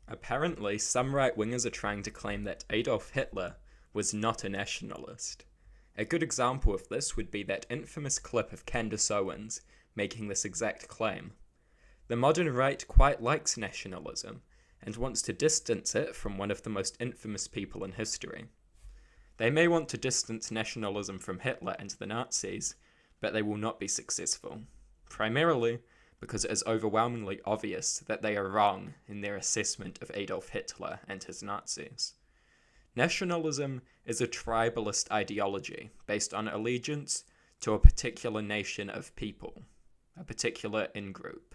Apparently, some right-wingers are trying to claim that Adolf Hitler was not a nationalist. A good example of this would be that infamous clip of Candace Owens making this exact claim. The modern right quite likes nationalism and wants to distance it from one of the most infamous people in history. They may want to distance nationalism from Hitler and the Nazis, but they will not be successful. Primarily because it is overwhelmingly obvious that they are wrong in their assessment of Adolf Hitler and his Nazis. Nationalism is a tribalist ideology based on allegiance to a particular nation of people, a particular in-group.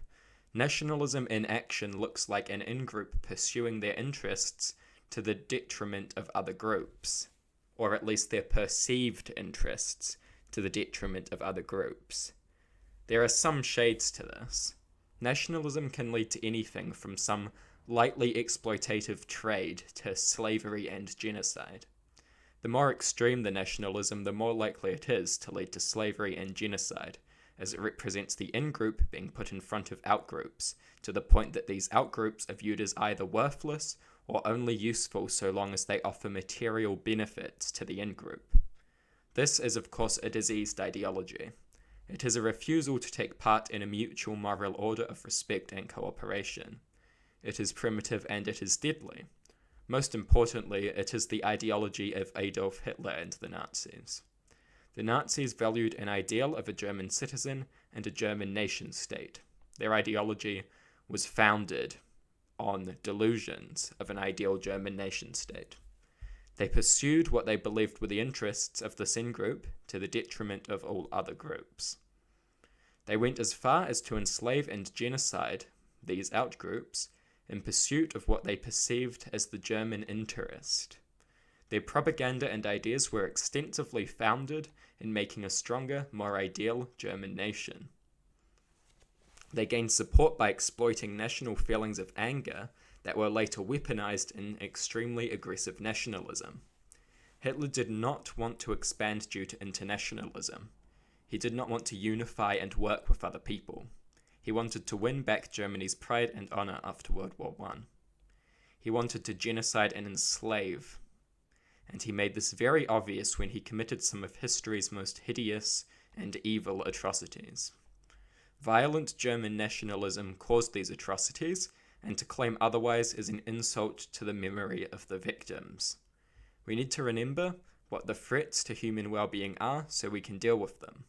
Nationalism in action looks like an in-group pursuing their interests to the detriment of other groups, or at least their perceived interests to the detriment of other groups. There are some shades to this. Nationalism can lead to anything from some lightly exploitative trade to slavery and genocide. The more extreme the nationalism, the more likely it is to lead to slavery and genocide, as it represents the in-group being put in front of out-groups, to the point that these out-groups are viewed as either worthless or only useful so long as they offer material benefits to the in-group. This is of course a diseased ideology. It is a refusal to take part in a mutual moral order of respect and cooperation. It is primitive and it is deadly. Most importantly, it is the ideology of Adolf Hitler and the Nazis. The Nazis valued an ideal of a German citizen and a German nation-state. Their ideology was founded on delusions of an ideal German nation-state. They pursued what they believed were the interests of this in-group to the detriment of all other groups. They went as far as to enslave and genocide these out-groups in pursuit of what they perceived as the German interest. Their propaganda and ideas were extensively founded in making a stronger, more ideal German nation. They gained support by exploiting national feelings of anger that were later weaponized in extremely aggressive nationalism. Hitler did not want to expand due to internationalism. He did not want to unify and work with other people. He wanted to win back Germany's pride and honor after World War I. He wanted to genocide and enslave, and he made this very obvious when he committed some of history's most hideous and evil atrocities. Violent German nationalism caused these atrocities, and to claim otherwise is an insult to the memory of the victims. We need to remember what the threats to human well-being are so we can deal with them.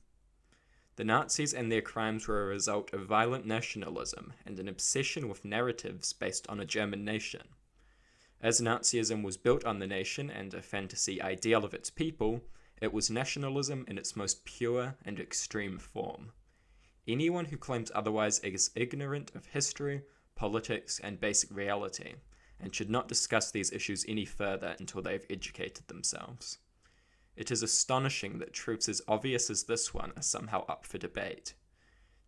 The Nazis and their crimes were a result of violent nationalism and an obsession with narratives based on a German nation. As Nazism was built on the nation and a fantasy ideal of its people, it was nationalism in its most pure and extreme form. Anyone who claims otherwise is ignorant of history, politics, and basic reality, and should not discuss these issues any further until they have educated themselves. It is astonishing that truths as obvious as this one are somehow up for debate.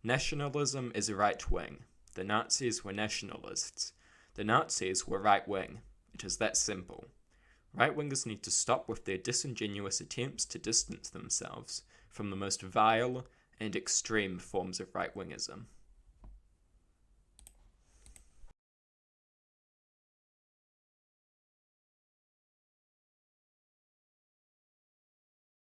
Nationalism is right-wing. The Nazis were nationalists. The Nazis were right-wing. It is that simple. Right-wingers need to stop with their disingenuous attempts to distance themselves from the most vile and extreme forms of right-wingism.